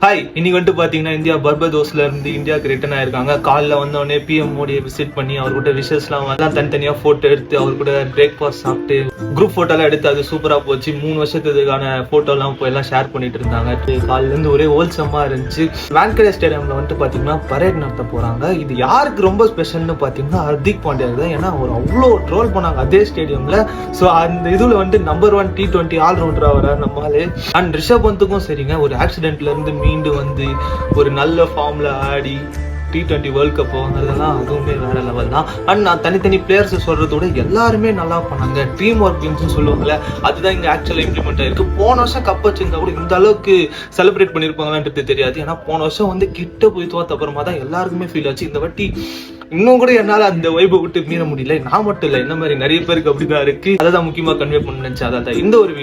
Hi, இன்னைக்கு வந்துட்டு பாத்தீங்கன்னா இந்தியா பர்பதோஸ்ல இருந்து இந்தியாவுக்கு ரிட்டர்ன் ஆயிருக்காங்க. காலைல வந்தோடனே பிஎம் மோடியை விசிட் பண்ணி அவர் கூட விஷஸ்லாம் எல்லாம் தனித்தனியா போட்டோ எடுத்து அவர் கூட பிரேக்ஃபாஸ்ட் சாப்பிட்டு குரூப் போட்டோ எல்லாம் எடுத்து அது சூப்பரா போச்சு. 3 வருஷத்துக்கான போட்டோ எல்லாம் போய் எல்லாம் ஷேர் பண்ணிட்டு இருந்தாங்க. காலையில இருந்து ஒரே ஹோல்சமா இருந்துச்சு. வான்கடே ஸ்டேடியம்ல வந்துட்டு பாத்தீங்கன்னா பரேட் நடத்த போறாங்க. இது யாருக்கு ரொம்ப ஸ்பெஷல்னு பாத்தீங்கன்னா ஹர்திக் பாண்டியா தான். ஏன்னா அவர் அவ்வளோ ட்ரோல் பண்ணாங்க அதே ஸ்டேடியம்ல. ஸோ அந்த இதுல வந்துட்டு நம்பர் 1 T20 ஆல்ரவுண்டரா வர நம்மளாலே. அண்ட் ரிஷப் பந்துக்கும் சரிங்க, ஒரு ஆக்சிடென்ட்ல இருந்து மீண்டு வந்து ஒரு நல்ல ஃபார்ம்ல ஆடி T20 வேர்ல்ட் கப் வாங்குறதெல்லாம் அதுவுமே வேற லெவல் தான். அண்ட் நான் தனித்தனி பிளேயர்ஸ் சொல்றதோட எல்லாருமே நல்லா பண்ணாங்க. டீம் ஒர்க்னு சொல்லுவாங்கல்ல, அதுதான் இங்க ஆக்சுவலா இம்ப்ளிமெண்ட் ஆயிருக்கு. போன வருஷம் கப் வச்சிருந்தா கூட இந்த அளவுக்கு செலிப்ரேட் பண்ணிருப்பாங்களான்றது தெரியாது. ஏன்னா போன வருஷம் வந்து கிட்ட போய் தோத்த அப்புறமா தான் எல்லாருக்குமே ஃபீல் ஆச்சு. இந்த வாட்டி இன்னும் கூட என்னால அந்த வைபை விட்டு மீற முடியல. நான் மட்டும் இல்லை, இந்த மாதிரி நிறைய பேருக்கு அப்படிதான் இருக்கு. அதை தான் முக்கியமா கன்வே பண்ண நினைச்சேன். அதான் இந்த ஒரு வீடியோ.